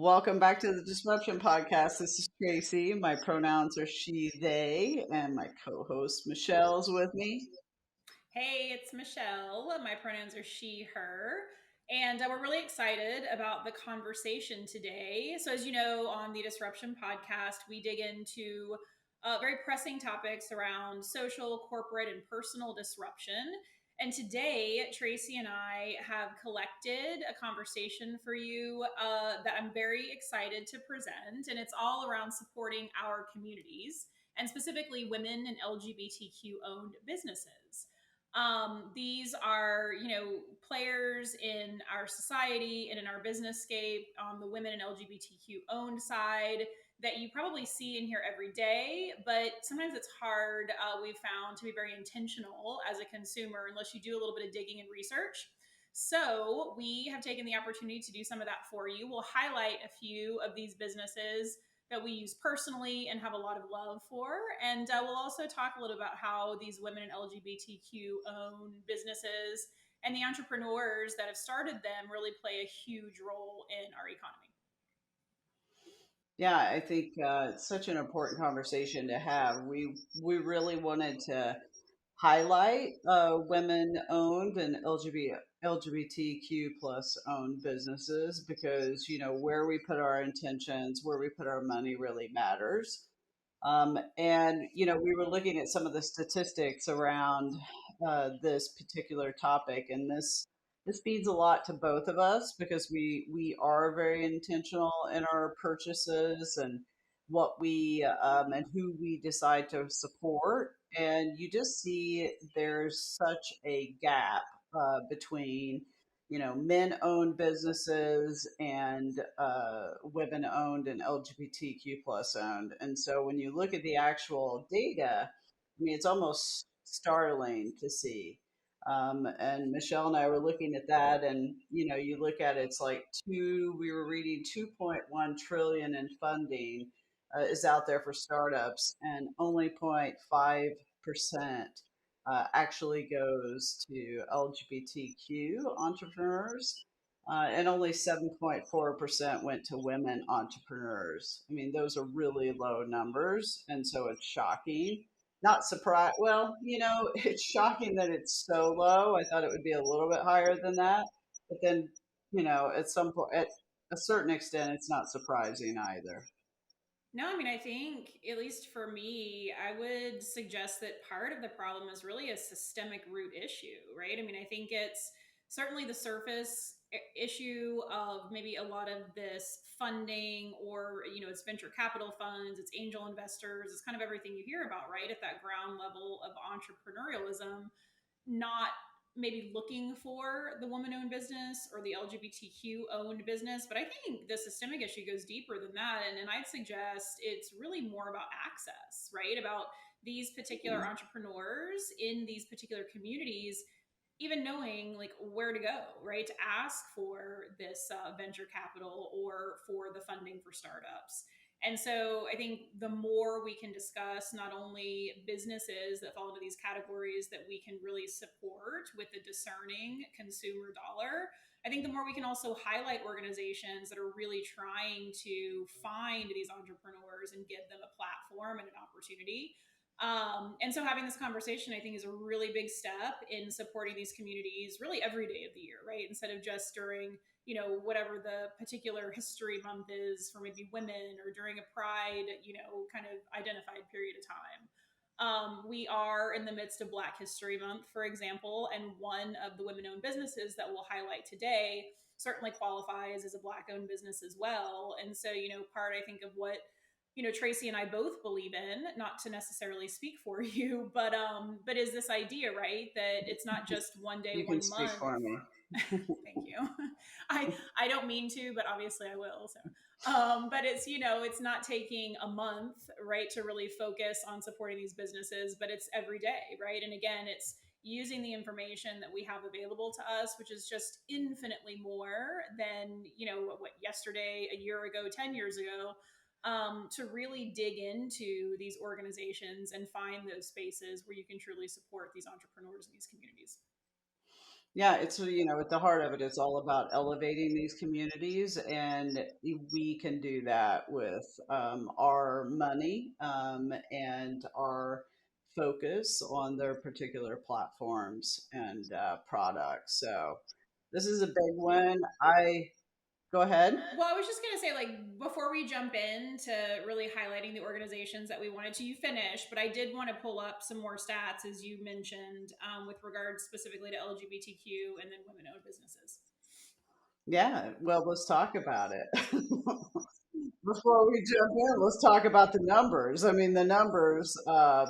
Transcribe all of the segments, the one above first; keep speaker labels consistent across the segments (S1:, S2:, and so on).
S1: Welcome back to the Disruption Podcast. This is Tracy. My pronouns are she, they, and my co host Michelle's with me.
S2: Hey, it's Michelle. My pronouns are she, her. And we're really excited about the conversation today. So, as you know, on the Disruption podcast, we dig into very pressing topics around social, corporate, and personal disruption. And today, Tracy and I have collected a conversation for you that I'm very excited to present. And it's all around supporting our communities and specifically women and LGBTQ owned businesses. These are, players in our society and in our business scape on the women and LGBTQ owned side that you probably see and hear every day, but sometimes it's hard, we've found, to be very intentional as a consumer unless you do a little bit of digging and research. So, we have taken the opportunity to do some of that for you. We'll highlight a few of these businesses that we use personally and have a lot of love for. And we'll also talk a little about how these women and LGBTQ owned businesses and the entrepreneurs that have started them really play a huge role in our economy.
S1: Yeah, I think it's such an important conversation to have. We really wanted to highlight women-owned and LGBTQ plus owned businesses because where we put our intentions, where we put our money really matters. And we were looking at some of the statistics around this particular topic, and this means a lot to both of us because we are very intentional in our purchases and what we and who we decide to support. And you just see there's such a gap between men-owned businesses and women-owned and LGBTQ plus owned. And so when you look at the actual data, I mean, it's almost startling to see. And Michelle and I were looking at that, and you look at it, it's like we were reading 2.1 trillion in funding is out there for startups, and only 0.5% actually goes to LGBTQ entrepreneurs, and only 7.4% went to women entrepreneurs. I mean, those are really low numbers, and so it's shocking. Not surprised. Well, it's shocking that it's so low. I thought it would be a little bit higher than that, but then, at some point, at a certain extent, it's not surprising either.
S2: No, I mean, I think, at least for me, I would suggest that part of the problem is really a systemic root issue, right? I mean, I think it's certainly the surface issue of maybe a lot of this funding or, it's venture capital funds, it's angel investors, it's kind of everything you hear about, right? At that ground level of entrepreneurialism, not maybe looking for the woman owned business or the LGBTQ owned business. But I think the systemic issue goes deeper than that. And I'd suggest it's really more about access, right? About these particular
S1: Mhm.
S2: entrepreneurs in these particular communities even knowing like where to go, right, to ask for this venture capital or for the funding for startups. And so I think the more we can discuss not only businesses that fall into these categories that we can really support with a discerning consumer dollar, I think the more we can also highlight organizations that are really trying to find these entrepreneurs and give them a platform and an opportunity. And so having this conversation, I think, is a really big step in supporting these communities really every day of the year, right? Instead of just during, whatever the particular history month is for maybe women or during a pride, kind of identified period of time. We are in the midst of Black History Month, for example, and one of the women owned businesses that we'll highlight today certainly qualifies as a Black owned business as well. And so, part, I think, of what Tracy and I both believe in, not to necessarily speak for you, but is this idea, right, that it's not just one day,
S1: You can
S2: one
S1: speak
S2: month.
S1: for me.
S2: Thank you. I don't mean to, but obviously I will. So, but it's it's not taking a month, right, to really focus on supporting these businesses, but it's every day, right? And again, it's using the information that we have available to us, which is just infinitely more than what yesterday, a year ago, 10 years ago. To really dig into these organizations and find those spaces where you can truly support these entrepreneurs in these communities.
S1: Yeah, it's at the heart of it, it's all about elevating these communities, and we can do that with our money and our focus on their particular platforms and products. So this is a big one. I Go ahead.
S2: Well, I was just gonna say, like, before we jump into really highlighting the organizations that we wanted to, you finish, but I did want to pull up some more stats, as you mentioned, with regards specifically to LGBTQ and then women-owned businesses.
S1: Yeah, well, let's talk about it. Before we jump in, let's talk about the numbers. I mean, the numbers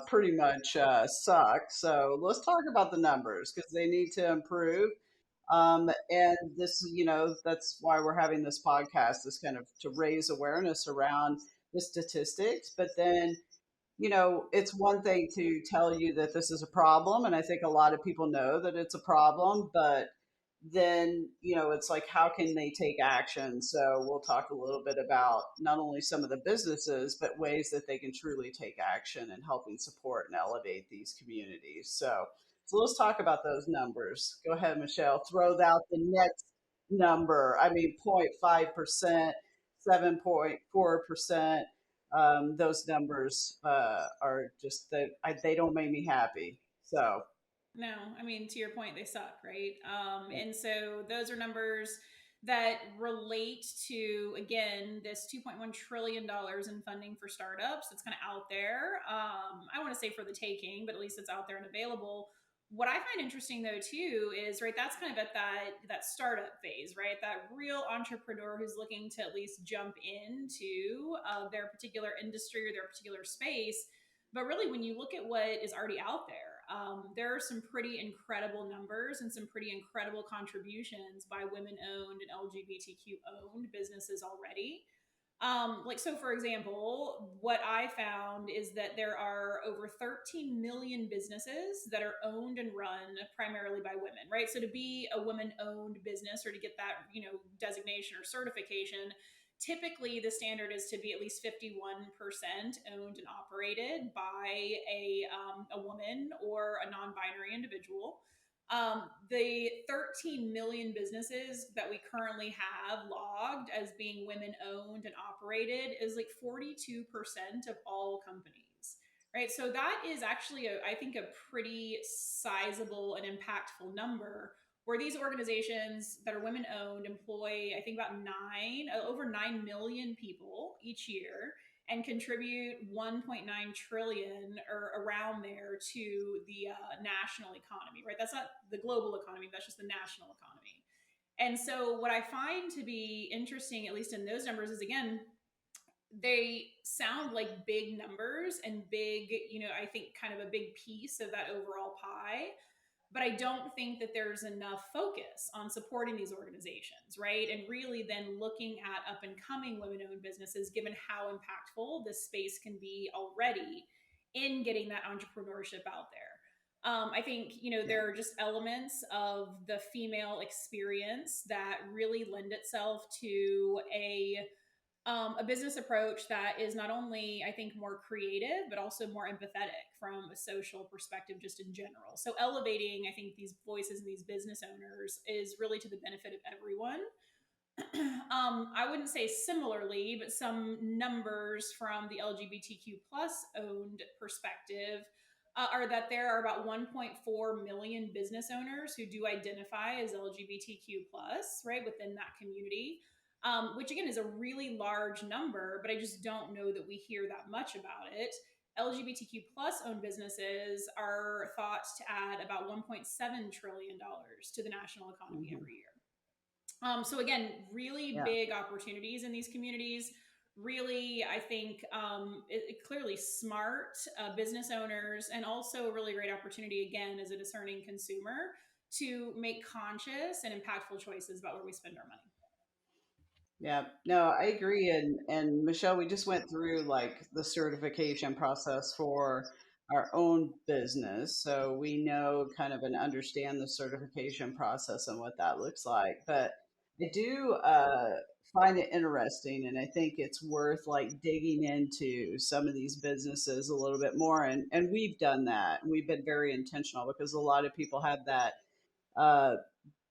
S1: pretty much suck. So let's talk about the numbers because they need to improve. And this, that's why we're having this podcast, is kind of to raise awareness around the statistics. But then, it's one thing to tell you that this is a problem. And I think a lot of people know that it's a problem, but then it's like, how can they take action? So we'll talk a little bit about not only some of the businesses but ways that they can truly take action in helping support and elevate these communities. So let's talk about those numbers. Go ahead, Michelle, throw out the next number. I mean, 0.5%, 7.4%. Those numbers are just that they don't make me happy. So
S2: No, I mean, to your point, they suck, right? And so those are numbers that relate to, again, this $2.1 trillion in funding for startups. It's kind of out there. I want to say for the taking, but at least it's out there and available. What I find interesting though too is, right, that's kind of at that startup phase, right? That real entrepreneur who's looking to at least jump into their particular industry or their particular space. But really, when you look at what is already out there are some pretty incredible numbers and some pretty incredible contributions by women-owned and LGBTQ owned businesses already. Like, so for example, what I found is that there are over 13 million businesses that are owned and run primarily by women, right? So to be a women owned business or to get that, designation or certification, typically the standard is to be at least 51% owned and operated by a woman or a non-binary individual. The 13 million businesses that we currently have logged as being women owned and operated is like 42% of all companies, right? So that is actually, I think, a pretty sizable and impactful number, where these organizations that are women owned employ, I think, about over 9 million people each year and contribute 1.9 trillion or around there to the national economy, right? That's not the global economy, that's just the national economy. And so what I find to be interesting, at least in those numbers, is, again, they sound like big numbers and big, I think kind of a big piece of that overall pie. But I don't think that there's enough focus on supporting these organizations, right? And really then looking at up and coming women owned businesses, given how impactful this space can be already in getting that entrepreneurship out there. I think,
S1: yeah.
S2: there are just elements of the female experience that really lend itself to a business approach that is not only, I think, more creative, but also more empathetic from a social perspective, just in general. So elevating, I think, these voices and these business owners is really to the benefit of everyone. I wouldn't say similarly, but some numbers from the LGBTQ plus owned perspective are that there are about 1.4 million business owners who do identify as LGBTQ plus, right, within that community. Which again is a really large number, but I just don't know that we hear that much about it. LGBTQ plus owned businesses are thought to add about $1.7 trillion to the national economy
S1: Hmm.
S2: every year. So again, really
S1: Yeah.
S2: big opportunities in these communities. Really, I think, clearly smart business owners, and also a really great opportunity, again, as a discerning consumer, to make conscious and impactful choices about where we spend our money.
S1: Yeah, no, I agree. And Michelle, we just went through like the certification process for our own business. So we know kind of and understand the certification process and what that looks like. But I do find it interesting, and I think it's worth like digging into some of these businesses a little bit more. And we've done that. We've been very intentional because a lot of people have that uh,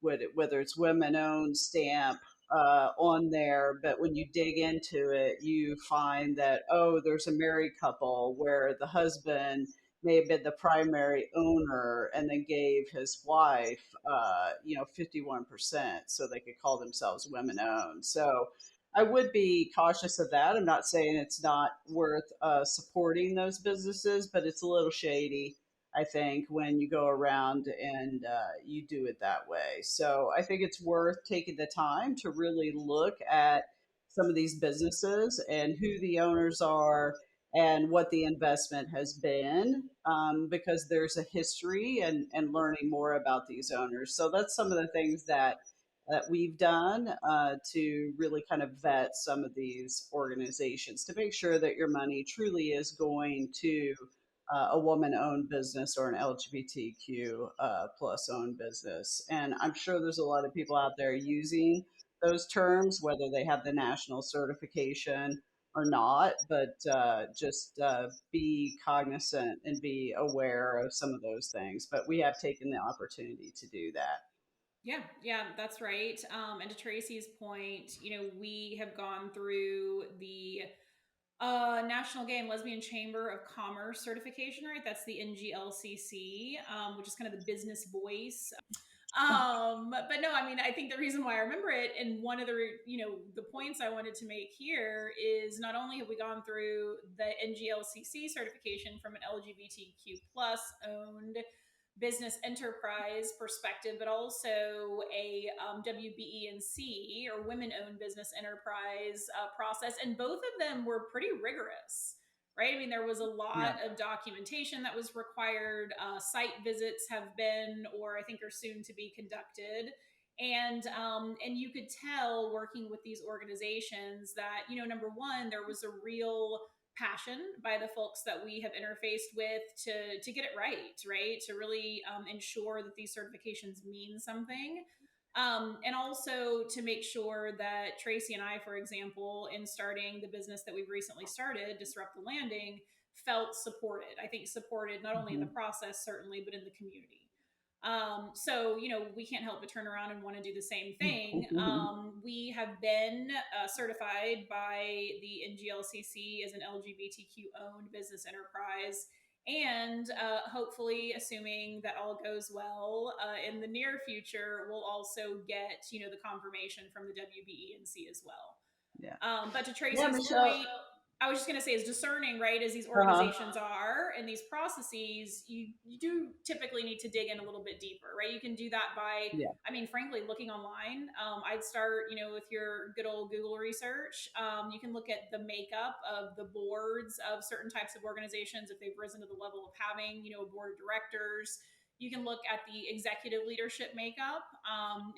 S1: whether it's women owned stamp on there, but when you dig into it, you find that, oh, there's a married couple where the husband may have been the primary owner and then gave his wife, 51% so they could call themselves women owned. So I would be cautious of that. I'm not saying it's not worth supporting those businesses, but it's a little shady, I think, when you go around and you do it that way. So I think it's worth taking the time to really look at some of these businesses and who the owners are and what the investment has been, because there's a history and learning more about these owners. So that's some of the things that we've done to really kind of vet some of these organizations to make sure that your money truly is going to a woman-owned business or an LGBTQ plus owned business. And I'm sure there's a lot of people out there using those terms, whether they have the national certification or not. But just be cognizant and be aware of some of those things. But we have taken the opportunity to do that.
S2: Yeah, yeah, that's right. And to Tracy's point, we have gone through the National Gay and Lesbian Chamber of Commerce certification, right? That's the NGLCC, which is kind of the business voice. But no, I mean, I think the reason why I remember it, and one of the points I wanted to make here is not only have we gone through the NGLCC certification from an LGBTQ plus owned business enterprise perspective, but also a WBENC or women owned business enterprise process. And both of them were pretty rigorous, right? I mean, there was a
S1: Yeah.
S2: lot of documentation that was required. Site visits have been, or I think are soon to be conducted. And you could tell working with these organizations that, number one, there was a real passion by the folks that we have interfaced with to get it right, to really ensure that these certifications mean something. And also to make sure that Tracey and I, for example, in starting the business that we've recently started, Disrupt the Landing, felt supported. I think supported not only in the
S1: Hmm.
S2: process, certainly, but in the community. So, we can't help but turn around and want to do the same thing. We have been certified by the NGLCC as an LGBTQ owned business enterprise. And hopefully, assuming that all goes well, in the near future, we'll also get, the confirmation from the WBENC as well.
S1: Yeah.
S2: But to
S1: Yeah,
S2: Tracy's
S1: Michelle.
S2: point, I was just going to say, as discerning, right, as these
S1: Uh huh.
S2: organizations are and these processes, you do typically need to dig in a little bit deeper, right? You can do that by,
S1: Yeah.
S2: I mean, frankly, looking online. I'd start, with your good old Google research. You can look at the makeup of the boards of certain types of organizations if they've risen to the level of having, a board of directors. You can look at the executive leadership makeup,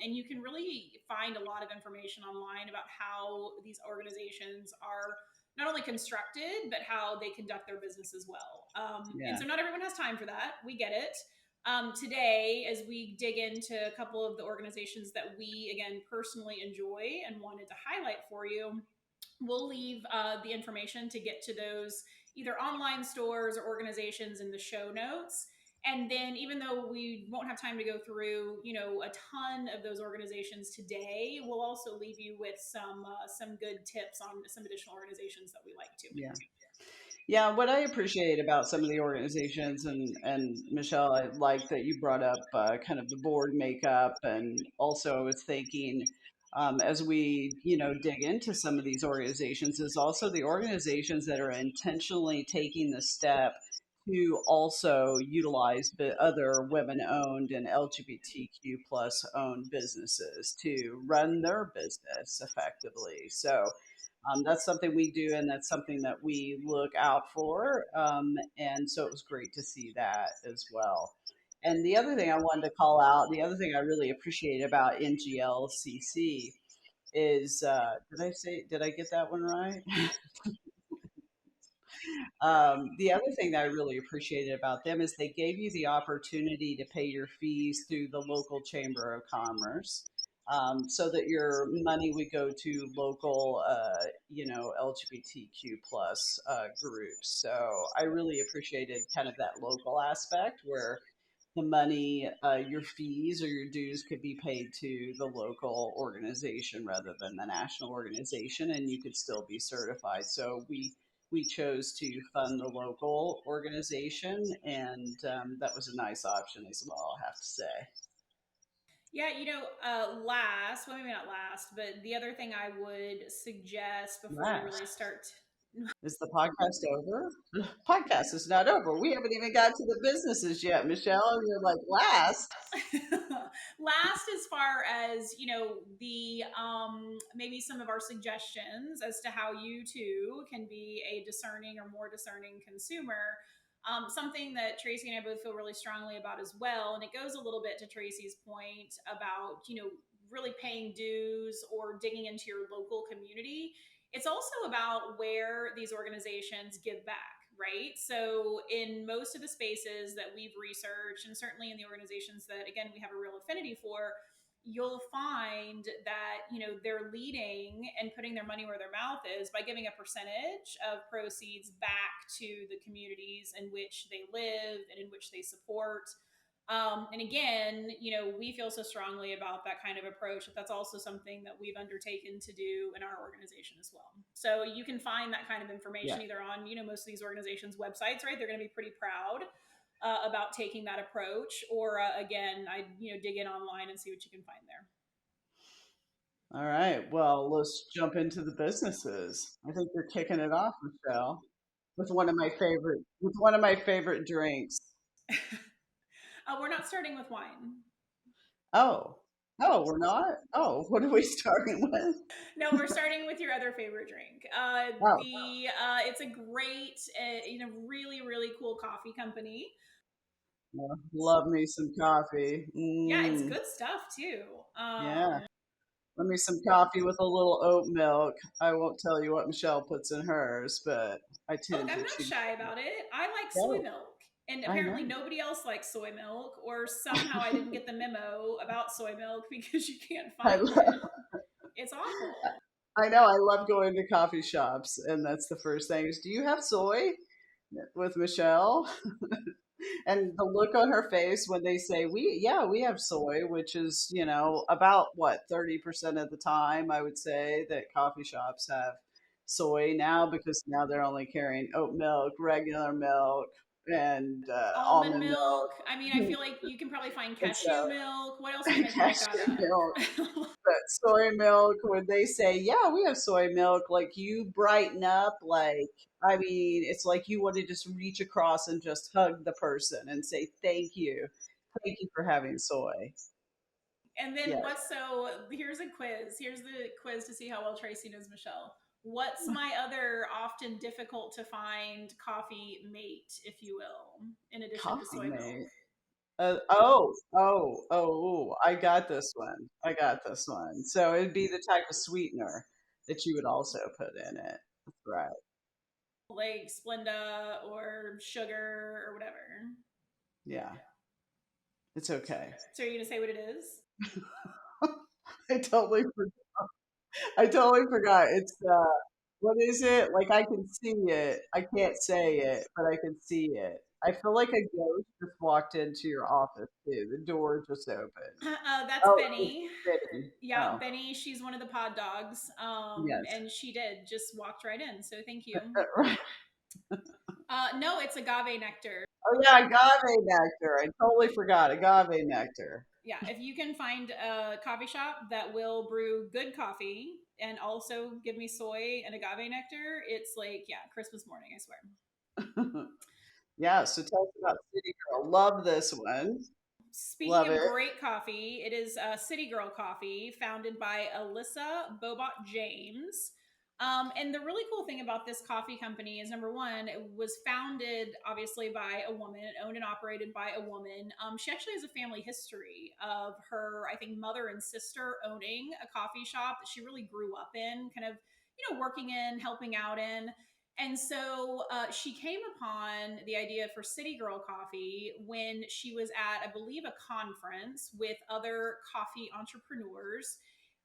S2: and you can really find a lot of information online about how these organizations are not only constructed, but how they conduct their business as well. And
S1: Yeah.
S2: so not everyone has time for that. We get it. Today, as we dig into a couple of the organizations that we, again, personally enjoy and wanted to highlight for you, we'll leave the information to get to those either online stores or organizations in the show notes. And then, even though we won't have time to go through, a ton of those organizations today, we'll also leave you with some good tips on some additional organizations that we like to.
S1: Yeah. Yeah, what I appreciate about some of the organizations, and Michelle, I like that you brought up kind of the board makeup, and also I was thinking, as we dig into some of these organizations, is also the organizations that are intentionally taking the step to also utilize other women-owned and LGBTQ plus owned businesses to run their business effectively. So that's something we do, and that's something that we look out for. And so it was great to see that as well. And the other thing I wanted to call out, the other thing I really appreciate about NGLCC is, did I get that one right? The other thing that I really appreciated about them is they gave you the opportunity to pay your fees through the local chamber of commerce, so that your money would go to local, LGBTQ plus groups. So I really appreciated kind of that local aspect where the money, your fees or your dues could be paid to the local organization rather than the national organization, and you could still be certified. So we chose to fund the local organization, and that was a nice option as well, I have to say.
S2: Yeah, well, maybe not last, but the other thing I would suggest before we really
S1: Last.
S2: start.
S1: Is the podcast over? The podcast is not over. We haven't even got to the businesses yet, Michelle. You're like, last.
S2: Last, as far as the maybe some of our suggestions as to how you too can be a discerning or more discerning consumer. Something that Tracey and I both feel really strongly about as well, and it goes a little bit to Tracey's point about really paying dues or digging into your local community. It's also about where these organizations give back, right? So, in most of the spaces that we've researched, and certainly in the organizations that, again, we have a real affinity for, you'll find that they're leading and putting their money where their mouth is by giving a percentage of proceeds back to the communities in which they live and in which they support. And again, we feel so strongly about that kind of approach that that's also something that we've undertaken to do in our organization as well. So you can find that kind of
S1: Yeah.
S2: information either on, most of these organizations' websites, right? They're going to be pretty proud about taking that approach, or again, I dig in online and see what you can find there.
S1: All right. Well, let's jump into the businesses. I think you're kicking it off, Michelle, with one of my favorite drinks.
S2: We're not starting with wine.
S1: Oh. Oh, we're not? Oh, what are we starting with?
S2: No, we're starting with your other favorite drink.
S1: Oh,
S2: The It's a great, really really cool coffee company.
S1: well, love me some coffee.
S2: Yeah, it's
S1: Mm,
S2: good stuff too.
S1: yeah. Love me some coffee with a little oat milk. I won't tell you what Michelle puts in hers, but I
S2: Oh, look,
S1: tend
S2: I'm
S1: to
S2: not
S1: choose.
S2: shy about it. I like soy
S1: Oh,
S2: milk. And
S1: I
S2: apparently
S1: know.
S2: nobody else likes soy milk, or somehow I didn't get the memo about soy milk because you can't
S1: I
S2: find
S1: love,
S2: it. It's awful.
S1: I know. I love going to coffee shops, and that's the first thing is, do you have soy with Michelle? And the look on her face when they say yeah, we have soy, which is, about what, 30% of the time I would say that coffee shops have soy now, because now they're only carrying oat milk, regular milk, and
S2: Almond
S1: almond
S2: milk. I mean, I
S1: milk.
S2: feel like you can probably find
S1: And so
S2: cashew milk. What else do you make milk out
S1: cashew milk,
S2: of?
S1: but soy milk, when they say, yeah, we have soy milk, like you brighten up, like, I mean, it's like you want to just reach across and just hug the person and say, thank you. Thank you for having soy.
S2: And then
S1: Yes.
S2: here's a quiz. Here's the quiz to see how well Tracey knows Michelle. What's my other often difficult to find coffee mate, if you will, in addition to
S1: Coffee
S2: soy milk?
S1: mate. I got this one. I got this one. So it'd be the type of sweetener that you would also put in it. That's right.
S2: Like Splenda or sugar or whatever.
S1: Yeah. It's okay.
S2: So are you gonna say what it is?
S1: I totally I totally forgot. It's what is it? Like I can see it. I can't say it, but I can see it. I feel like a ghost just walked into your office too. The door just opened.
S2: That's
S1: Oh, it's
S2: Benny.
S1: fitting.
S2: Yeah,
S1: Oh,
S2: Benny. She's one of the pod dogs,
S1: yes.
S2: and she did just walked right in. So thank you.
S1: Right.
S2: No, it's agave nectar.
S1: Oh yeah, agave nectar. I totally forgot agave nectar.
S2: Yeah, if you can find a coffee shop that will brew good coffee and also give me soy and agave nectar, it's like, yeah, Christmas morning, I swear.
S1: Yeah, so tell us about City Girl. Love this one.
S2: Speaking
S1: Love
S2: of
S1: it.
S2: great coffee, it is City Girl Coffee, founded by Alyssa Bobot James. And the really cool thing about this coffee company is, number one, it was founded obviously by a woman, owned and operated by a woman. She actually has a family history of her, I think, mother and sister owning a coffee shop that she really grew up in, kind of, working in, helping out in. And so she came upon the idea for City Girl Coffee when she was at, I believe, a conference with other coffee entrepreneurs.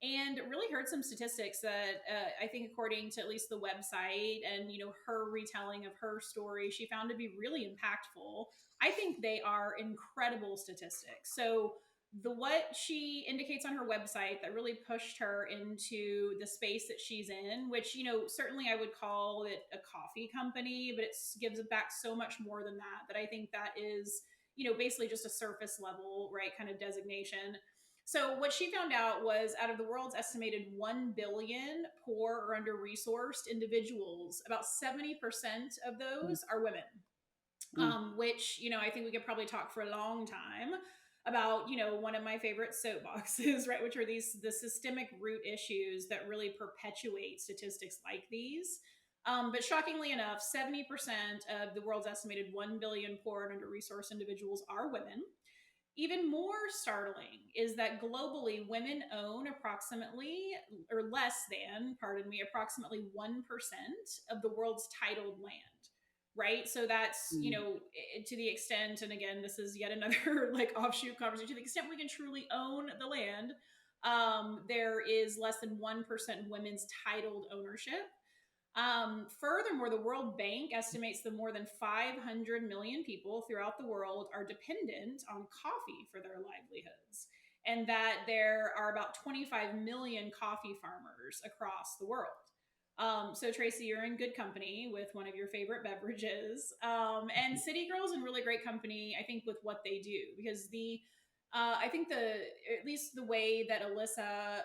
S2: and really heard some statistics that I think, according to at least the website and her retelling of her story, she found to be really impactful. I think they are incredible statistics. So the what she indicates on her website that really pushed her into the space that she's in, which certainly I would call it a coffee company, but it gives back so much more than that. That I think that is basically just a surface level, right, kind of designation. So what she found out was, out of the world's estimated 1 billion poor or under resourced individuals, about 70% of
S1: Mm,
S2: those are women.
S1: mm,
S2: Which I think we could probably talk for a long time about one of my favorite soapboxes, right, which are the systemic root issues that really perpetuate statistics like these. But shockingly enough, 70% of the world's estimated 1 billion poor and under resourced individuals are women. Even more startling is that globally, women own approximately, or less than, pardon me, approximately 1% of the world's titled land. Right. So that's,
S1: mm.
S2: to the extent, and again, this is yet another like offshoot conversation, to the extent we can truly own the land, there is less than 1% women's titled ownership. Furthermore, the World Bank estimates that more than 500 million people throughout the world are dependent on coffee for their livelihoods, and that there are about 25 million coffee farmers across the world. So, Tracey, you're in good company with one of your favorite beverages. And City Girl's in really great company, I think, with what they do, because I think at least the way that Alyssa,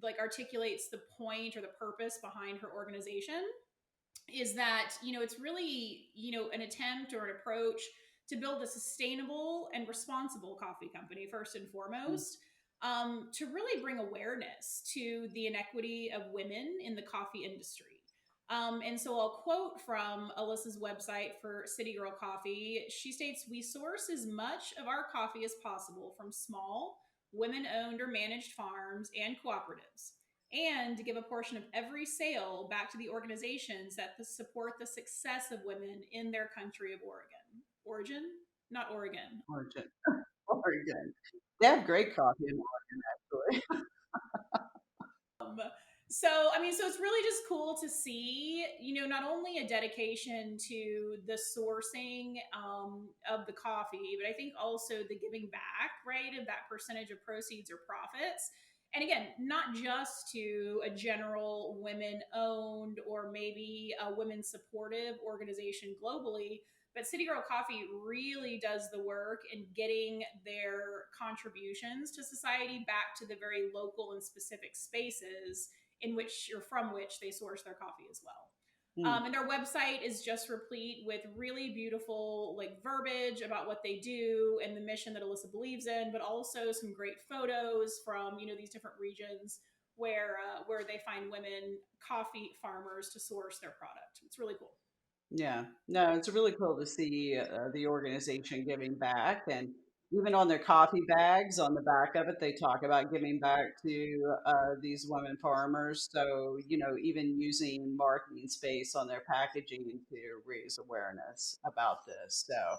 S2: like articulates the point or the purpose behind her organization is that it's really an attempt or an approach to build a sustainable and responsible coffee company first and
S1: Mm.
S2: foremost, to really bring awareness to the inequity of women in the coffee industry. And so I'll quote from Alyssa's website for City Girl Coffee. She states, "We source as much of our coffee as possible from small, women owned or managed farms and cooperatives, and to give a portion of every sale back to the organizations that support the success of women in their country of origin, not Oregon."
S1: Origin. Oregon. They have great coffee in Oregon, actually.
S2: Um, so I mean, so it's really just cool to see, not only a dedication to the sourcing of the coffee, but I think also the giving back, right, of that percentage of proceeds or profits. And again, not just to a general women owned or maybe a women supportive organization globally, but City Girl Coffee really does the work in getting their contributions to society back to the very local and specific spaces in which or from which they source their coffee as well.
S1: Mm.
S2: And their website is just replete with really beautiful like verbiage about what they do and the mission that Alyssa believes in, but also some great photos from these different regions where they find women coffee farmers to source their product. It's really cool.
S1: Yeah, no, it's really cool to see the organization giving back, and even on their coffee bags, on the back of it, they talk about giving back to these women farmers. So, even using marketing space on their packaging to raise awareness about this. So,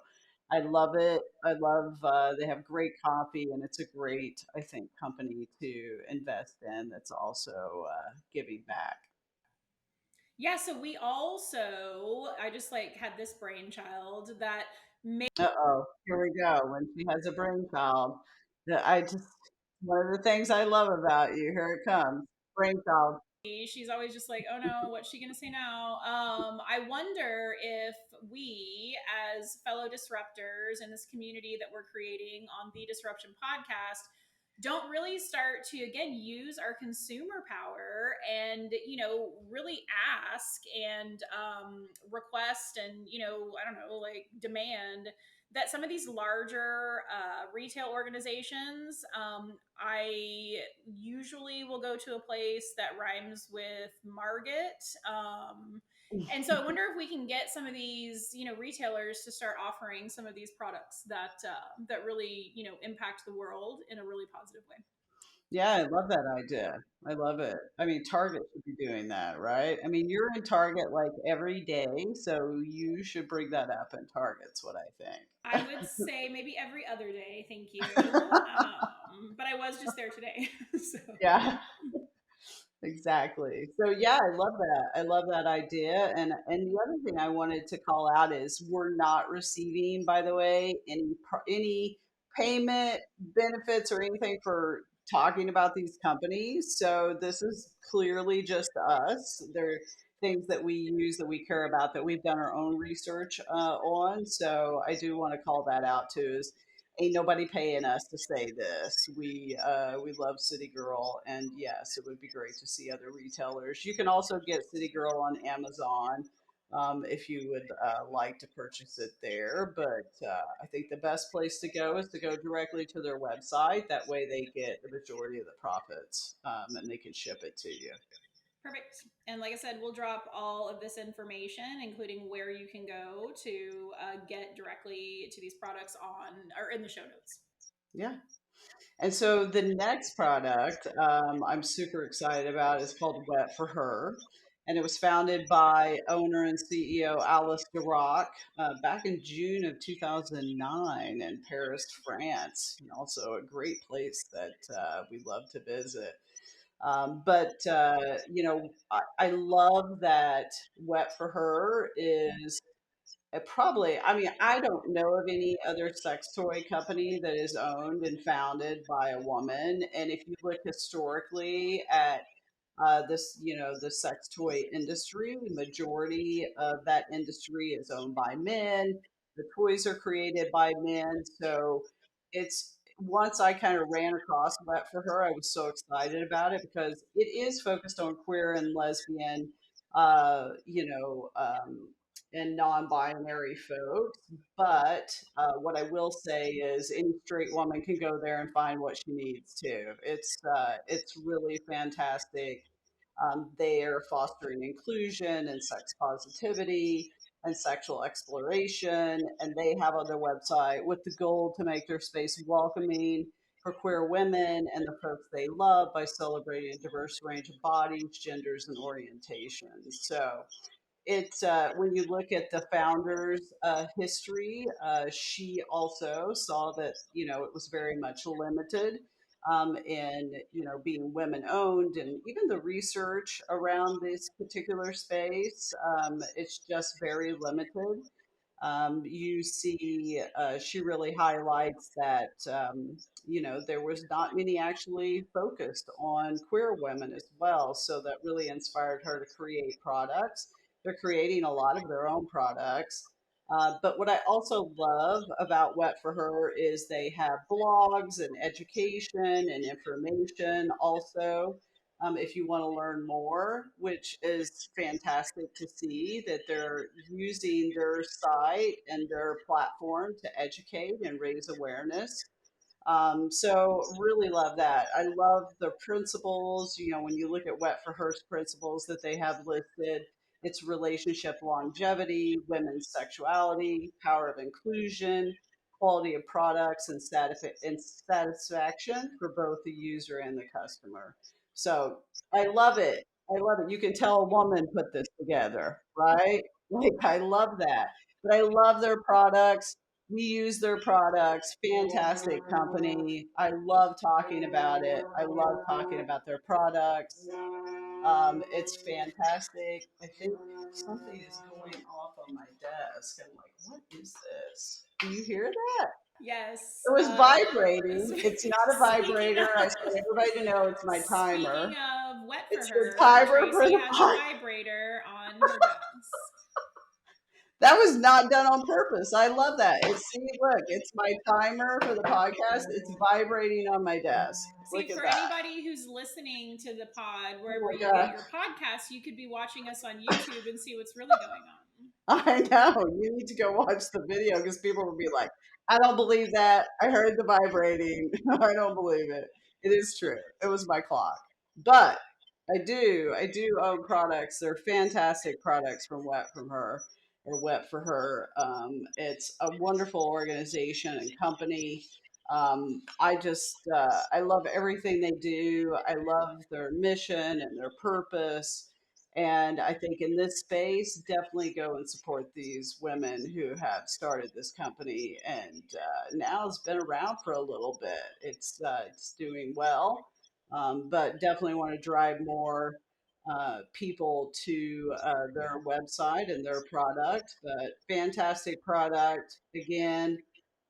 S1: I love it. I love they have great coffee, and it's a great, I think, company to invest in. That's also giving back.
S2: Yeah, so we also, I just like had this brainchild that
S1: Uh-oh, here we go. When she has a brainchild, I just one of the things I love about you. Here it comes, brainchild.
S2: she's always just like, oh no, what's she gonna say now? I wonder if we, as fellow disruptors in this community that we're creating on the Disruption podcast, don't really start to again use our consumer power and really ask and request and I don't know, like demand that some of these larger retail organizations, I usually will go to a place that rhymes with Marget. And so I wonder if we can get some of these, retailers to start offering some of these products that that really, impact the world in a really positive way.
S1: Yeah, I love that idea. I love it. I mean, Target should be doing that, right? I mean, you're in Target like every day, so you should bring that up in Target's what
S2: I
S1: I
S2: would say maybe every other day, thank you.
S1: think.
S2: But I was just there today. So
S1: Yeah. Exactly. So yeah, I love that. I love that idea. And the other thing I wanted to call out is we're not receiving, by the way, any payment benefits or anything for talking about these companies. So this is clearly just us. They're things that we use that we care about that we've done our own research on. So I do want to call that out too. Is ain't nobody paying us to say this. We love City Girl, and yes, it would be great to see other retailers. You can also get City Girl on Amazon if you would like to purchase it there. But I think the best place to go is to go directly to their website. That way, they get the majority of the profits, and they can ship it to you.
S2: perfect. And like I said, we'll drop all of this information, including where you can go to get directly to these products on or in the show notes.
S1: Yeah. And so the next product I'm super excited about is called Wet for Her. And it was founded by owner and CEO Alice Duroc back in June of 2009 in Paris, France. And also a great place that we love to visit. I love that Wet for Her is probably, I mean, I don't know of any other sex toy company that is owned and founded by a woman. And if you look historically at the sex toy industry, the majority of that industry is owned by men. The toys are created by men. So it's once I kind of ran across that for her, I was so excited about it because it is focused on queer and lesbian, uh, you know, um, and non-binary folks. But what I will say is, any straight woman can go there and find what she needs too. It's really fantastic. They are fostering inclusion and sex positivity and sexual exploration, and they have on their website with the goal to make their space welcoming for queer women and the folks they love by celebrating a diverse range of bodies, genders, and orientations. So it's when you look at the founder's history, she also saw that it was very much limited in being women owned, and even the research around this particular space, it's just very limited. You see, she really highlights that, there was not many actually focused on queer women as well. So that really inspired her to create products. They're creating a lot of their own products. But what I also love about Wet for Her is they have blogs and education and information also if you want to learn more, which is fantastic to see that they're using their site and their platform to educate and raise awareness. So really love that. I love the principles. When you look at Wet for Her's principles that they have listed, it's relationship longevity, women's sexuality, power of inclusion, quality of products, and satisfaction for both the user and the customer. So I love it. I love it. You can tell a woman put this together, right? Like I love that. But I love their products. We use their products. Fantastic company. I love talking about it. I love talking about their products. It's fantastic. I think something is going off on my desk. I'm like, what is this? Do you hear that?
S2: Yes.
S1: It was vibrating. It's not a
S2: Speaking
S1: vibrator. I
S2: of
S1: just want everybody to know it's my
S2: speaking
S1: timer.
S2: of wet for
S1: It's the
S2: her,
S1: timer for
S2: Tracey
S1: the
S2: has a
S1: podcast.
S2: vibrator on her desk.
S1: That was not done on purpose. I love that. See, look, it's my timer for the podcast. It's vibrating on my desk.
S2: See,
S1: Look at
S2: for
S1: that.
S2: anybody who's listening to the pod,
S1: Oh
S2: wherever
S1: my
S2: you get
S1: God.
S2: your podcasts, you could be watching us on YouTube and see what's really going on.
S1: I know. You need to go watch the video because people will be like, I don't believe that. I heard the vibrating. I don't believe it. It is true. It was my clock. But I do own products. They're fantastic products from Wet from Her or Wet for Her. It's a wonderful organization and company. I love everything they do. I love their mission and their purpose. And I think in this space, definitely go and support these women who have started this company and now it's been around for a little bit. It's doing well, but definitely want to drive more people to their website and their product. But fantastic product again.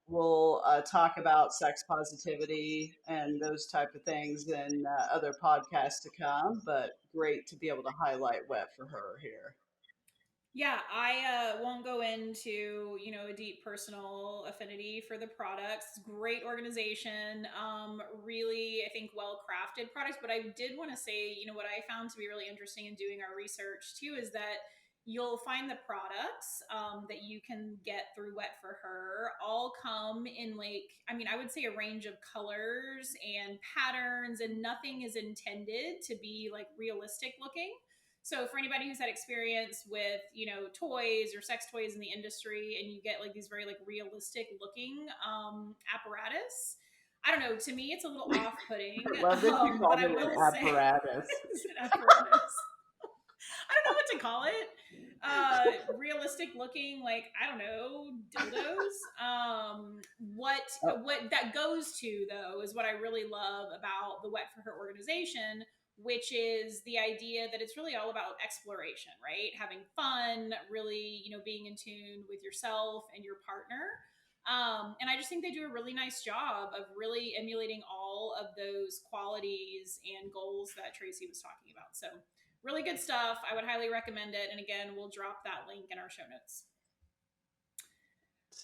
S1: We'll talk about sex positivity and those type of things in other podcasts to come. But great to be able to highlight wet for her here.
S2: Yeah, I won't go into a deep personal affinity for the products. Great organization, really I think well crafted products. But I did want to say, what I found to be really interesting in doing our research too is that you'll find the products that you can get through Wet for Her all come in like I would say a range of colors and patterns, and nothing is intended to be like realistic looking. So for anybody who's had experience with, toys or sex toys in the industry, and you get like these very like realistic looking apparatus, I don't know. To me, it's a little off-putting,
S1: I love that you
S2: but
S1: called
S2: I
S1: it an
S2: will say,
S1: apparatus.
S2: it's an apparatus. I don't know what to call it. Realistic looking, like I don't know, dildos. What
S1: Oh,
S2: what that goes to though is what I really love about the Wet for Her organization, which is the idea that it's really all about exploration, right? Having fun, really, being in tune with yourself and your partner. And I just think they do a really nice job of really emulating all of those qualities and goals that Tracey was talking about. So really good stuff. I would highly recommend it. And again, we'll drop that link in our show notes.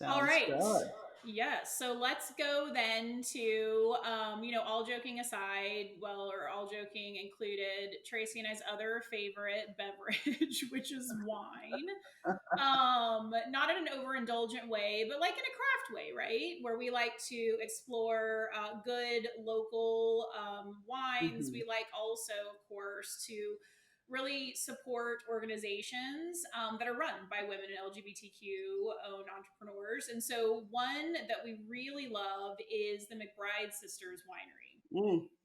S2: All
S1: sounds
S2: right.
S1: good.
S2: Yes. So let's go then to, all joking aside, well, or all joking included, Tracey and I's other favorite beverage, which is wine. Not in an overindulgent way, but like in a craft way, right? Where we like to explore good local wines.
S1: Hmm.
S2: We like also, of course, to really support organizations that are run by women and LGBTQ owned entrepreneurs. And so, one that we really love is the McBride Sisters Winery.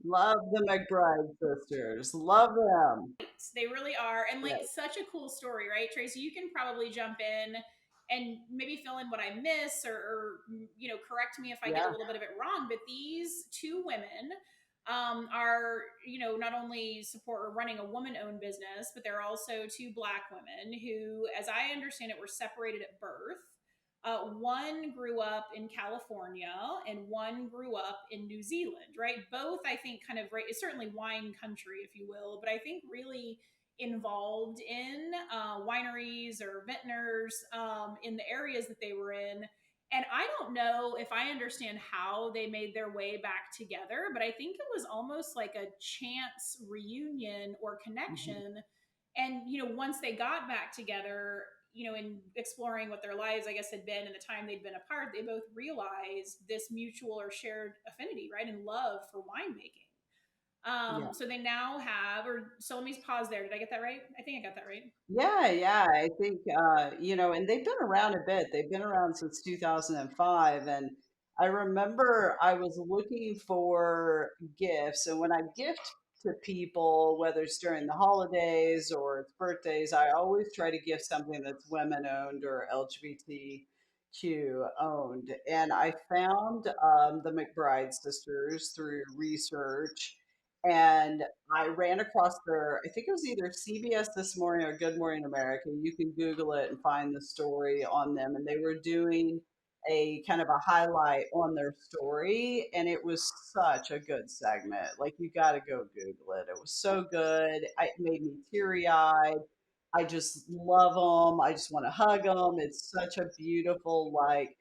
S1: Love the McBride sisters. Love them.
S2: They really are. And like
S1: Yeah.
S2: such a cool story, right? Tracy, you can probably jump in and maybe fill in what I miss, or correct me if I get a
S1: Yeah.
S2: little bit of it wrong. But these two women are, not only support or running a woman owned business, but they're also two Black women who, as I understand it, were separated at birth. One grew up in California and one grew up in New Zealand, right? Both, I think, kind of, right, it's certainly wine country, if you will, but I think really involved in wineries or vintners in the areas that they were in. And I don't know if I understand how they made their way back together, but I think it was almost like a chance reunion or
S1: Hmm.
S2: connection. And, once they got back together, in exploring what their lives, I guess, had been and the time they'd been apart, they both realized this mutual or shared affinity, right? And love for winemaking.
S1: Yeah.
S2: So they now have, or so let me pause there. Did I get that right? I think I got that right.
S1: Yeah, yeah. I think and they've been around a bit. They've been around since 2005, and I remember I was looking for gifts, and when I gift to people, whether it's during the holidays or it's birthdays, I always try to gift something that's women owned or LGBTQ owned. And I found the McBride sisters through research, and I ran across their, I think it was either CBS This Morning or Good Morning America. You can Google it and find the story on them. And they were doing a kind of a highlight on their story. And it was such a good segment. Like, you got to go Google it. It was so good. It made me teary eyed. I just love them. I just want to hug them. It's such a beautiful, like,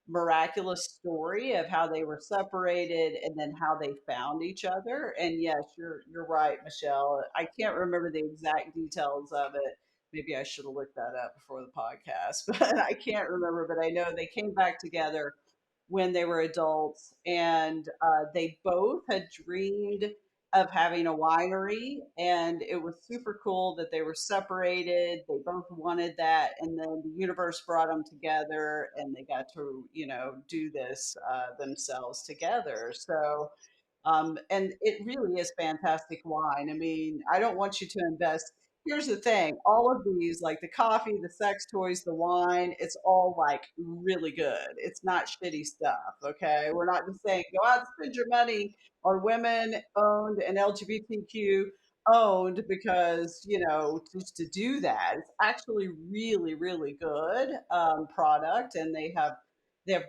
S1: miraculous story of how they were separated and then how they found each other. And yes, you're right, Michelle. I can't remember the exact details of it. Maybe I should have looked that up before the podcast, but I can't remember. But I know they came back together when they were adults, and they both had dreamed of having a winery, and it was super cool that they were separated. They both wanted that, and then the universe brought them together, and they got to, do this themselves together. So and it really is fantastic wine. I mean, I don't want you to invest. Here's the thing, all of these, like the coffee, the sex toys, the wine, it's all like really good. It's not shitty stuff, okay? We're not just saying go out and spend your money on women owned and LGBTQ owned because, just to do that. It's actually really, really good product, and they have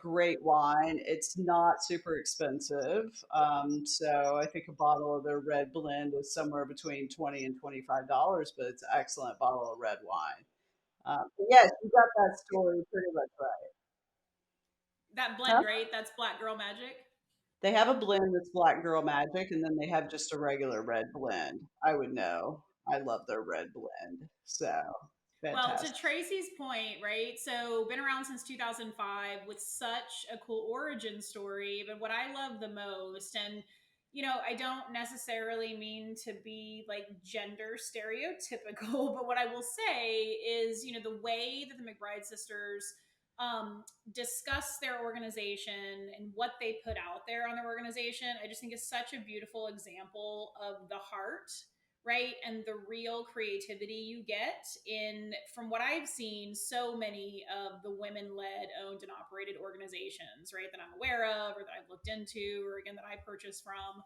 S1: great wine. It's not super expensive. So I think a bottle of their red blend is somewhere between $20 and $25, but it's an excellent bottle of red wine. But yes, you got that story pretty much right.
S2: That
S1: Huh?
S2: blend, right? That's Black Girl Magic.
S1: They have a blend that's Black Girl Magic, and then they have just a regular red blend. I would know. I love their red blend. So
S2: Well, to
S1: fantastic.
S2: Tracey's point, right? So, been around since 2005 with such a cool origin story. But what I love the most, and I don't necessarily mean to be like gender stereotypical, but what I will say is, the way that the McBride sisters um, discuss their organization and what they put out there on their organization, I just think is such a beautiful example of the heart, right, and the real creativity you get in, from what I've seen, so many of the women-led owned and operated organizations, right, that I'm aware of or that I've looked into or again that I purchase from.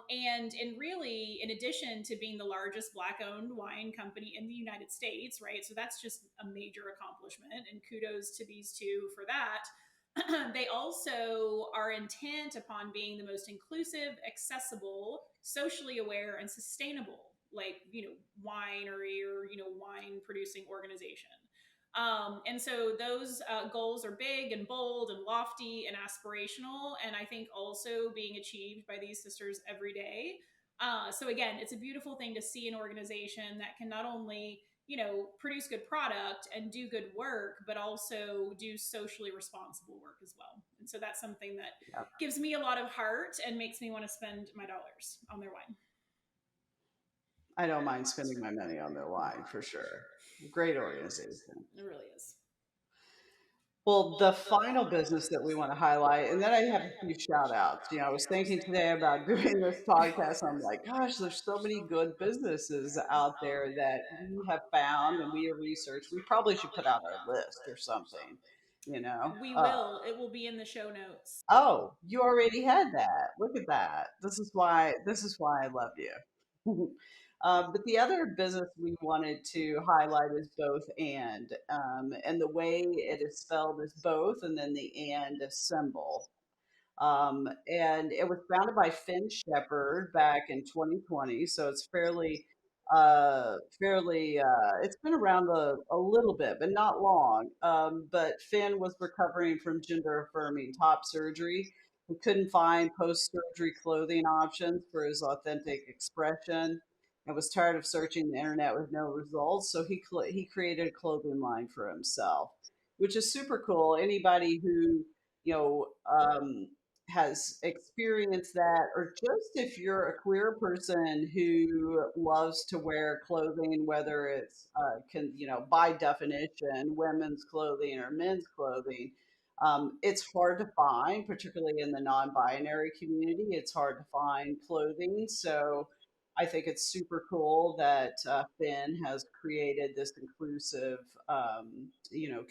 S2: And really, in addition to being the largest Black owned wine company in the United States, right? So that's just a major accomplishment, and kudos to these two for that. They also are intent upon being the most inclusive, accessible, socially aware, and sustainable, like, winery or, wine producing organization. And so those goals are big and bold and lofty and aspirational, and I think also being achieved by these sisters every day. So again, it's a beautiful thing to see an organization that can not only produce good product and do good work, but also do socially responsible work as well. And so that's something that
S1: Yeah,
S2: gives me a lot of heart and makes me want to spend my dollars on their wine.
S1: I don't mind spending my money on their wine for sure. Great organization.
S2: It really is.
S1: Well, the final business that we want to highlight, and then I have a few shout outs. I was thinking today about doing this podcast. I'm like, gosh, there's so many good businesses out there that we have found and we have researched. We probably should put out our list or something, you know?
S2: We
S1: Uh,
S2: will. It will be in the show notes.
S1: oh, you already had that. Look at that. This is why I love you. But the other business we wanted to highlight is both and the way it is spelled is both, and then the and symbol. And it was founded by Finn Shepard back in 2020, so it's it's been around a little bit, but not long. But Finn was recovering from gender affirming top surgery. He couldn't find post surgery clothing options for his authentic expression and was tired of searching the internet with no results. So he created a clothing line for himself, which is super cool. Anybody who you know um, has experienced that, or just if you're a queer person who loves to wear clothing, whether it's by definition women's clothing or men's clothing, it's hard to find, particularly in the non-binary community. It's hard to find clothing, so I think it's super cool that Finn has created this inclusive,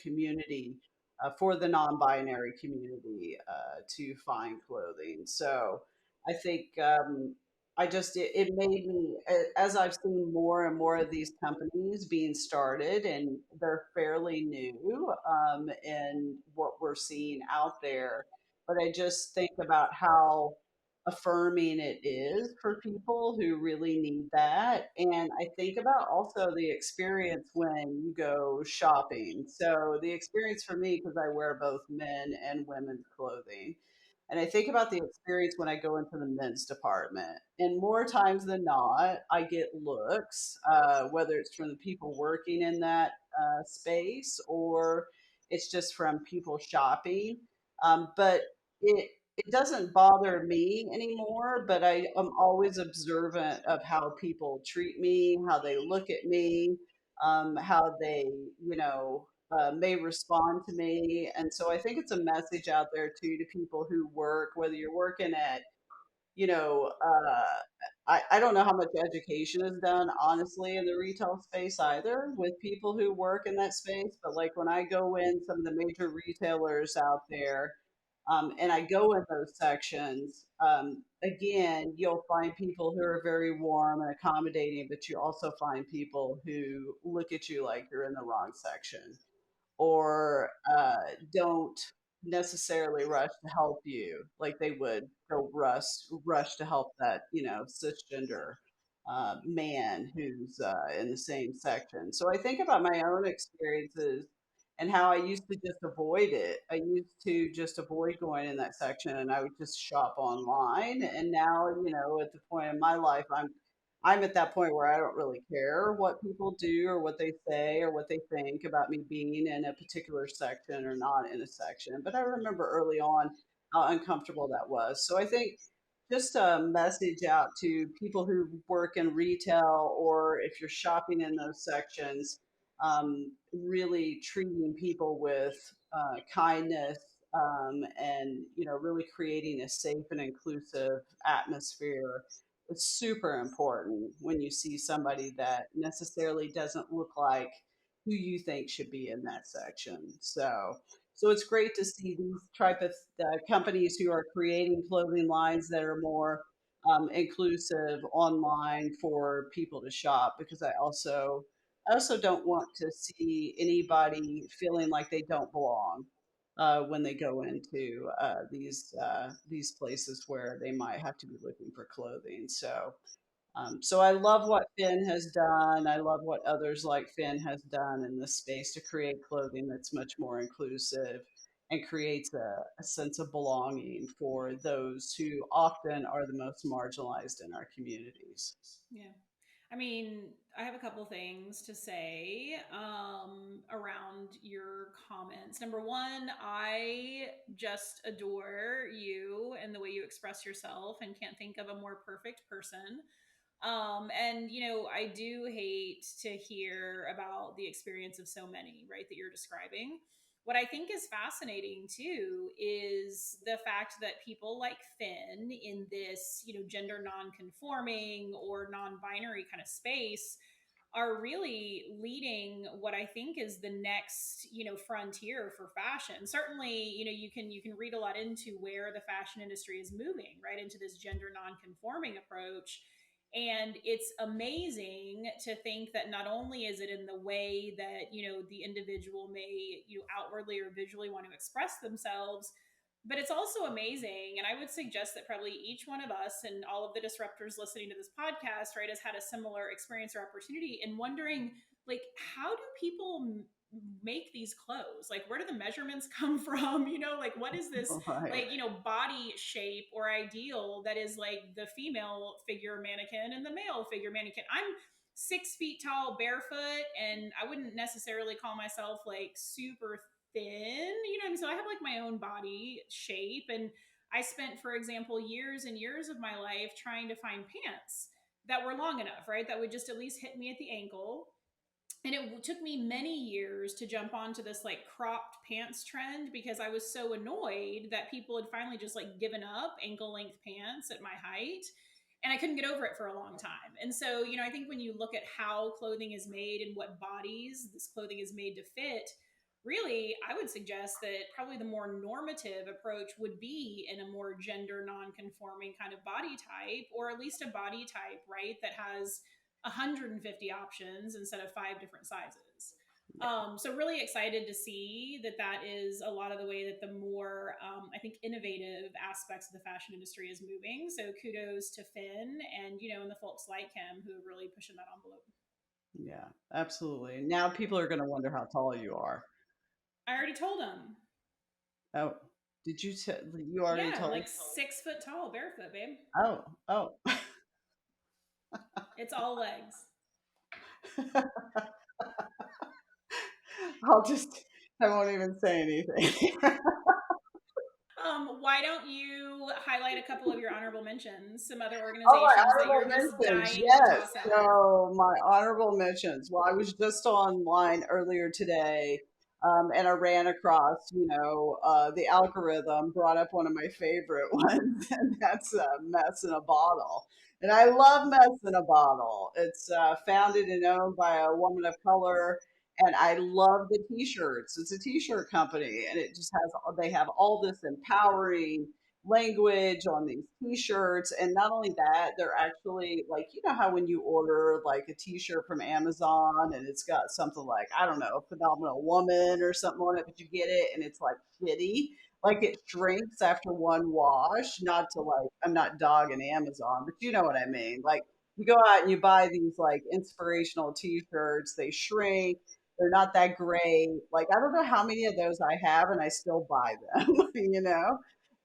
S1: community for the non-binary community to find clothing. So I think it made me, as I've seen more and more of these companies being started, and they're fairly new in what we're seeing out there. But I just think about how affirming it is for people who really need that. And I think about also the experience when you go shopping. So the experience for me, because I wear both men and women's clothing. And I think about the experience when I go into the men's department. And more times than not, I get looks, whether it's from the people working in that space or it's just from people shopping. But it it doesn't bother me anymore, but I am always observant of how people treat me, how they look at me, how they, may respond to me. And so I think it's a message out there too to people who work, whether you're working at, you know, I don't know how much education is done, honestly, in the retail space either with people who work in that space. But like when I go in some of the major retailers out there, and I go in those sections, again, you'll find people who are very warm and accommodating, but you also find people who look at you like you're in the wrong section or don't necessarily rush to help you like they would go rush to help that cisgender man who's in the same section. So I think about my own experiences and how I used to just avoid it. I used to just avoid going in that section and I would just shop online. And now, at the point in my life, I'm at that point where I don't really care what people do or what they say or what they think about me being in a particular section or not in a section. But I remember early on how uncomfortable that was. So I think just a message out to people who work in retail or if you're shopping in those sections, really treating people with kindness, and really creating a safe and inclusive atmosphere. It's super important when you see somebody that necessarily doesn't look like who you think should be in that section. So it's great to see these type of companies who are creating clothing lines that are more inclusive online for people to shop, because I also don't want to see anybody feeling like they don't belong when they go into these places where they might have to be looking for clothing. So I love what Finn has done. I love what others like Finn has done in this space to create clothing that's much more inclusive and creates a sense of belonging for those who often are the most marginalized in our communities.
S2: Yeah. I mean, I have a couple things to say around your comments. Number one, I just adore you and the way you express yourself and can't think of a more perfect person. And I do hate to hear about the experience of so many, right, that you're describing. What I think is fascinating too is the fact that people like Finn in this, gender non-conforming or non-binary kind of space are really leading what I think is the next, frontier for fashion. Certainly, you can read a lot into where the fashion industry is moving, right, into this gender non-conforming approach. And it's amazing to think that not only is it in the way that, the individual may, outwardly or visually want to express themselves, but it's also amazing. And I would suggest that probably each one of us and all of the disruptors listening to this podcast, right, has had a similar experience or opportunity in wondering, like, how do people make these clothes? Like, where do the measurements come from? Like, what is this,
S1: Right.
S2: like, body shape or ideal that is like the female figure mannequin and the male figure mannequin? I'm 6 feet tall, barefoot, and I wouldn't necessarily call myself like super thin, I mean? So I have like my own body shape. And I spent, for example, years and years of my life trying to find pants that were long enough, right? That would just at least hit me at the ankle. And it took me many years to jump onto this like cropped pants trend because I was so annoyed that people had finally just like given up ankle length pants at my height, and I couldn't get over it for a long time. And so, I think when you look at how clothing is made and what bodies this clothing is made to fit, really, I would suggest that probably the more normative approach would be in a more gender non-conforming kind of body type, or at least a body type, right, that has 150 options instead of five different sizes. So really excited to see that that is a lot of the way that the more, I think, innovative aspects of the fashion industry is moving. So kudos to Finn and, and the folks like him who are really pushing that envelope.
S1: Yeah, absolutely. Now people are going to wonder how tall you are.
S2: I already told him.
S1: Oh, did you say you already
S2: Yeah,
S1: told?
S2: like 6 foot tall, barefoot, babe.
S1: Oh, oh.
S2: It's all legs.
S1: I'll just, I won't even say anything.
S2: Why don't you highlight a couple of your honorable mentions, some other
S1: Oh, my
S2: organizations that you're
S1: honorable
S2: just
S1: mentions.
S2: dying to
S1: Yes.
S2: toss out?
S1: So my honorable mentions. Well, I was just online earlier today, and I ran across, the algorithm brought up one of my favorite ones, and that's Mess in a Bottle. And I love Mess in a Bottle. It's founded and owned by a woman of color, and I love the t-shirts. It's a t-shirt company, and it just they have all this empowering language on these t-shirts, and not only that, they're actually like, how when you order like a t-shirt from Amazon and it's got something like, I don't know, phenomenal woman or something on it, but you get it and it's like shitty, like it shrinks after one wash. Not to like, I'm not dogging Amazon, but you know what I mean. Like, you go out and you buy these like inspirational t-shirts, they shrink, they're not that great. Like, I don't know how many of those I have and I still buy them,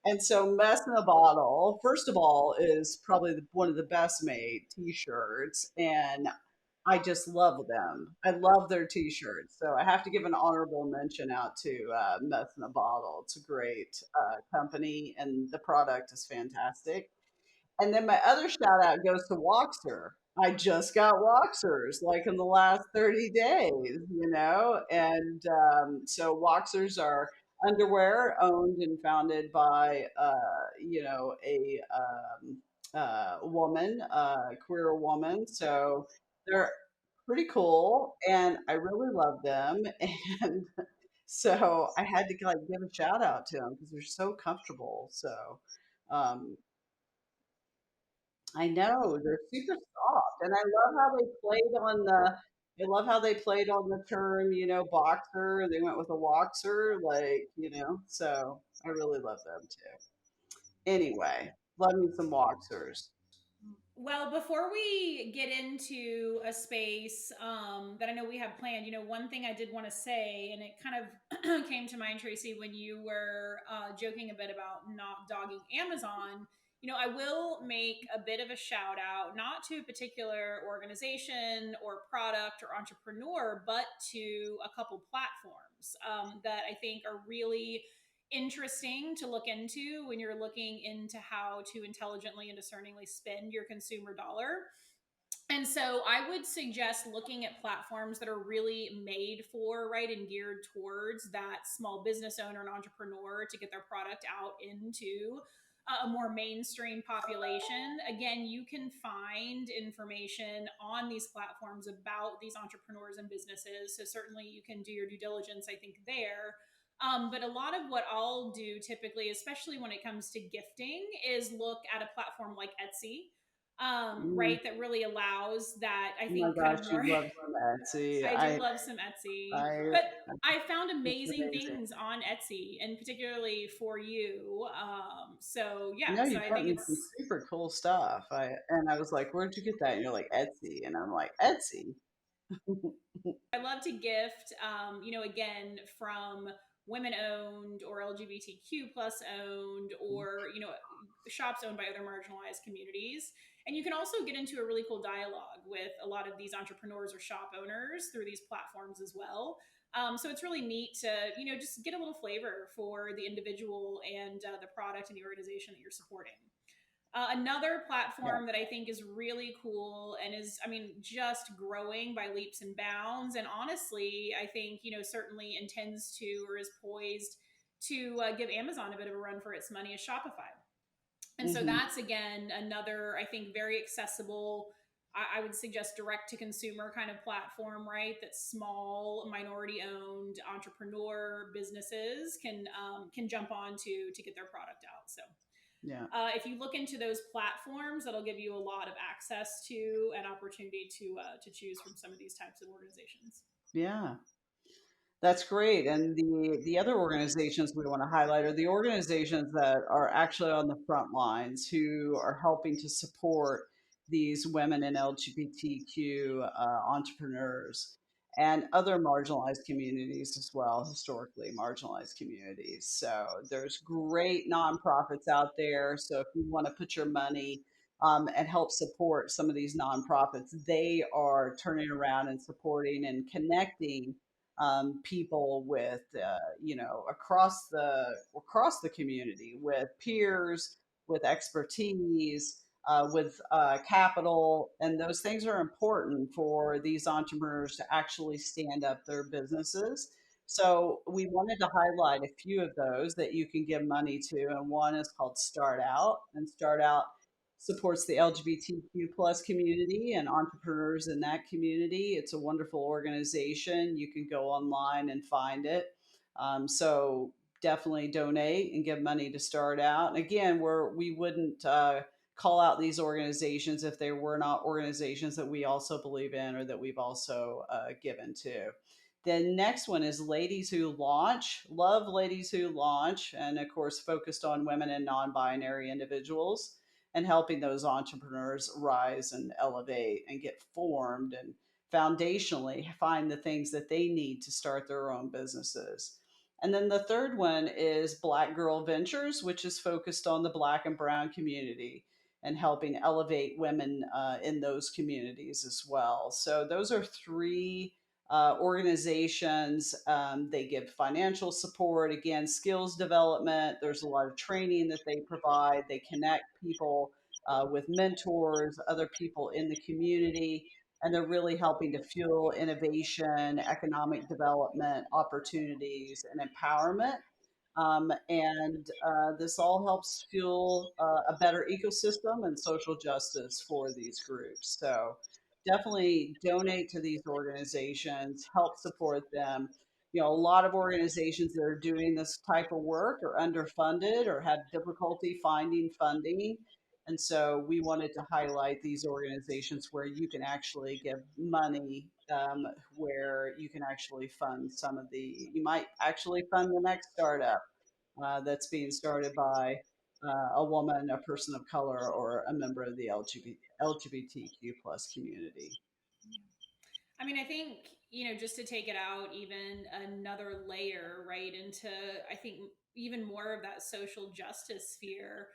S1: and so Mess in a Bottle, first of all, is probably one of the best made t-shirts, and I just love them. I love their t-shirts. So I have to give an honorable mention out to Mess in a Bottle. It's a great company, and the product is fantastic. And then my other shout out goes to Woxer. I just got Woxers like in the last 30 days, and so Woxers are underwear owned and founded by, a woman, a queer woman. So they're pretty cool, and I really love them. And so I had to like give a shout out to them because they're so comfortable. So um, I know, they're super soft, and I love how they played on the term, boxer. They went with a woxer, like, so I really love them too. Anyway, love me some woxers.
S2: Well, before we get into a space that I know we have planned, one thing I did want to say, and it kind of came to mind, Tracey, when you were joking a bit about not dogging Amazon. I will make a bit of a shout out, not to a particular organization or product or entrepreneur, but to a couple platforms that I think are really interesting to look into when you're looking into how to intelligently and discerningly spend your consumer dollar. And so I would suggest looking at platforms that are really made for, right, and geared towards that small business owner and entrepreneur to get their product out into a more mainstream population. Again, you can find information on these platforms about these entrepreneurs and businesses. So certainly you can do your due diligence, I think, there. But a lot of what I'll do typically, especially when it comes to gifting, is look at a platform like Etsy,
S1: Mm,
S2: right? That really allows that, I
S1: oh my
S2: think, kind of
S1: gosh, you
S2: more.
S1: love some Etsy.
S2: I do love some Etsy,
S1: I,
S2: but I found
S1: it's
S2: amazing
S1: amazing.
S2: things on Etsy, and particularly for you. So
S1: I
S2: yeah,
S1: know
S2: so
S1: you
S2: I
S1: sent
S2: think
S1: me some
S2: it's.
S1: super cool stuff. I was like, where'd you get that? And you're like, Etsy, and I'm like, Etsy.
S2: I love to gift, again, from women owned or LGBTQ plus owned, or, shops owned by other marginalized communities. And you can also get into a really cool dialogue with a lot of these entrepreneurs or shop owners through these platforms as well. So it's really neat to, just get a little flavor for the individual and the product and the organization that you're supporting. Another
S1: Yeah.
S2: platform that I think is really cool and is, I mean, just growing by leaps and bounds. And honestly, I think, certainly intends to or is poised to give Amazon a bit of a run for its money is Shopify. And so
S1: Hmm.
S2: that's, again, another, I think, very accessible. I would suggest direct to consumer kind of platform, right? That small, minority owned entrepreneur businesses can jump on to get their product out. So
S1: Yeah.
S2: if you look into those platforms, that'll give you a lot of access to an opportunity to choose from some of these types of organizations.
S1: Yeah. That's great. And the other organizations we want to highlight are the organizations that are actually on the front lines who are helping to support these women and LGBTQ entrepreneurs and other marginalized communities as well, historically marginalized communities. So there's great nonprofits out there. So if you want to put your money and help support some of these nonprofits, they are turning around and supporting and connecting people with across the community with peers, with expertise, with capital, and those things are important for these entrepreneurs to actually stand up their businesses. So we wanted to highlight a few of those that you can give money to, and one is called Start Out, and Start Out supports the LGBTQ plus community and entrepreneurs in that community. It's a wonderful organization. You can go online and find it. So definitely donate and give money to Start Out. And again, we wouldn't call out these organizations if they were not organizations that we also believe in or that we've also given to. The next one is Ladies Who Launch. Love Ladies Who Launch, and of course, focused on women and non binary individuals and helping those entrepreneurs rise and elevate and get formed and foundationally find the things that they need to start their own businesses. And then the third one is Black Girl Ventures, which is focused on the Black and Brown community and helping elevate women in those communities as well. So those are three organizations. They give financial support, again, skills development. There's a lot of training that they provide. They connect people with mentors, other people in the community, and they're really helping to fuel innovation, economic development, opportunities, and empowerment. And this all helps fuel a better ecosystem and social justice for these groups. So definitely donate to these organizations, help support them. A lot of organizations that are doing this type of work are underfunded or have difficulty finding funding. And so we wanted to highlight these organizations where you can actually give money, where you can actually fund you might actually fund the next startup that's being started by a woman, a person of color, or a member of the LGBTQ plus community.
S2: I mean, I think, just to take it out even another layer, right, into, I think, even more of that social justice sphere.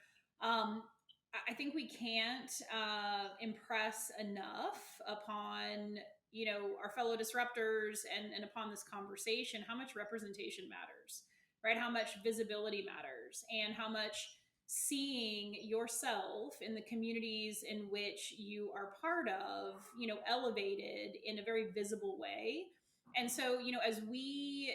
S2: I think we can't impress enough upon, our fellow disruptors and upon this conversation how much representation matters, right? How much visibility matters, and how much seeing yourself in the communities in which you are part of, elevated in a very visible way. And so, as we,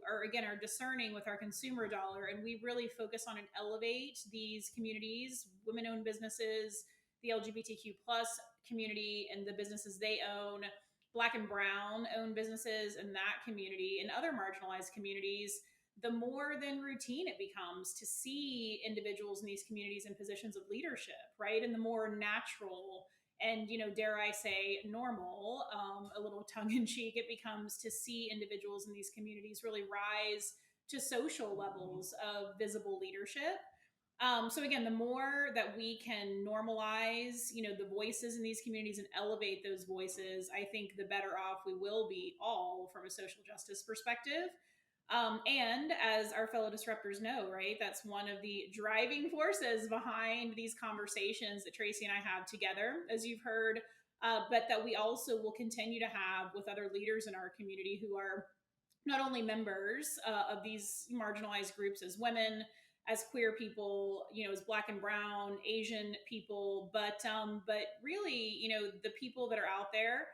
S2: are discerning with our consumer dollar, and we really focus on and elevate these communities, women owned businesses, the LGBTQ plus community and the businesses they own, Black and Brown owned businesses and that community, and other marginalized communities, the more than routine it becomes to see individuals in these communities in positions of leadership, right? And the more natural and, dare I say, normal, a little tongue in cheek, it becomes to see individuals in these communities really rise to social levels of visible leadership. So again, the more that we can normalize, the voices in these communities and elevate those voices, I think the better off we will be all from a social justice perspective. And as our fellow disruptors know, right, that's one of the driving forces behind these conversations that Tracey and I have together, as you've heard, but that we also will continue to have with other leaders in our community who are not only members of these marginalized groups as women, as queer people, as Black and Brown, Asian people, but really, the people that are out there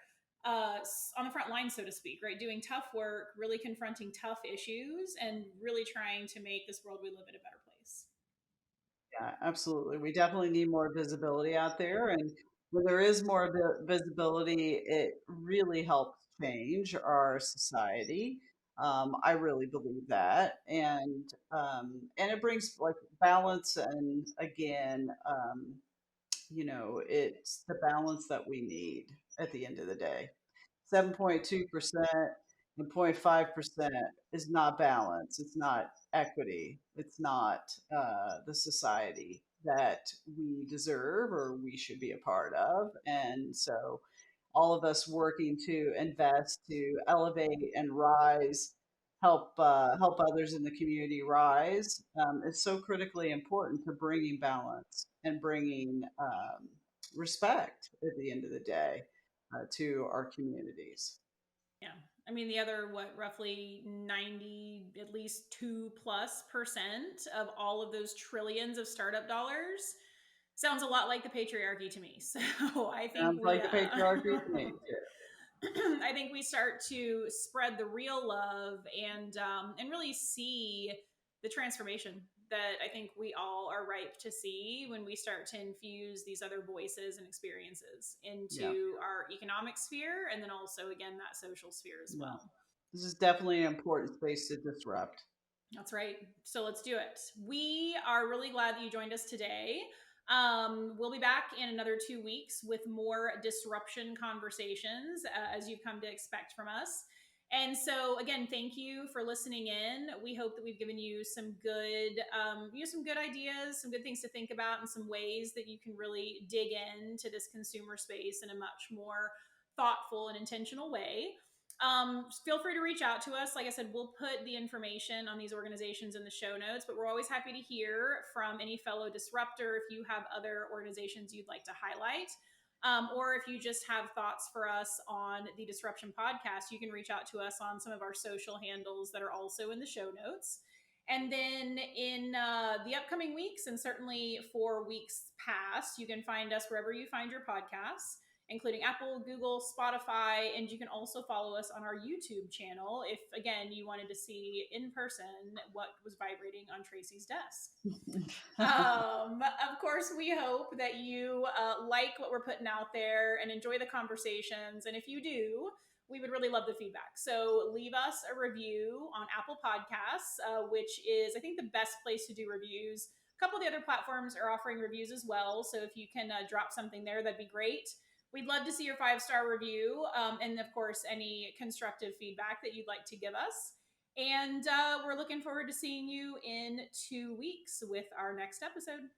S2: on the front line, so to speak, right? Doing tough work, really confronting tough issues, and really trying to make this world we live in a better place.
S1: Yeah, absolutely. We definitely need more visibility out there. And when there is more visibility, it really helps change our society. I really believe that. And it brings like balance. And again, it's the balance that we need at the end of the day. 7.2% and 0.5% is not balance. It's not equity. It's not the society that we deserve or we should be a part of. And so, all of us working to invest, to elevate and rise, help others in the community rise, is so critically important to bringing balance and bringing respect at the end of the day to our communities.
S2: Yeah. I mean, the other, roughly 90, at least 2+% of all of those trillions of startup dollars sounds a lot like the patriarchy to me. So I think
S1: Sounds like the patriarchy to me too.
S2: I think we start to spread the real love and really see the transformation that I think we all are ripe to see when we start to infuse these other voices and experiences
S1: Yeah,
S2: into our economic sphere, and then also again that social sphere as
S1: yeah.
S2: well.
S1: This is definitely an important space to disrupt.
S2: That's right. So let's do it. We are really glad that you joined us today. We'll be back in another 2 weeks with more disruption conversations, as you've come to expect from us. And so, again, thank you for listening in. We hope that we've given you some good, some good ideas, some good things to think about, and some ways that you can really dig into this consumer space in a much more thoughtful and intentional way. Feel free to reach out to us. Like I said, we'll put the information on these organizations in the show notes, but we're always happy to hear from any fellow disruptor if you have other organizations you'd like to highlight. Or if you just have thoughts for us on the Disruption podcast, you can reach out to us on some of our social handles that are also in the show notes. And then in the upcoming weeks, and certainly for weeks past, you can find us wherever you find your podcasts, including Apple, Google, Spotify, and you can also follow us on our YouTube channel if, again, you wanted to see in person what was vibrating on Tracey's desk. Of course, we hope that you like what we're putting out there and enjoy the conversations. And if you do, we would really love the feedback. So leave us a review on Apple Podcasts, which is, I think, the best place to do reviews. A couple of the other platforms are offering reviews as well. So if you can drop something there, that'd be great. We'd love to see your 5-star review, and of course, any constructive feedback that you'd like to give us. And we're looking forward to seeing you in 2 weeks with our next episode.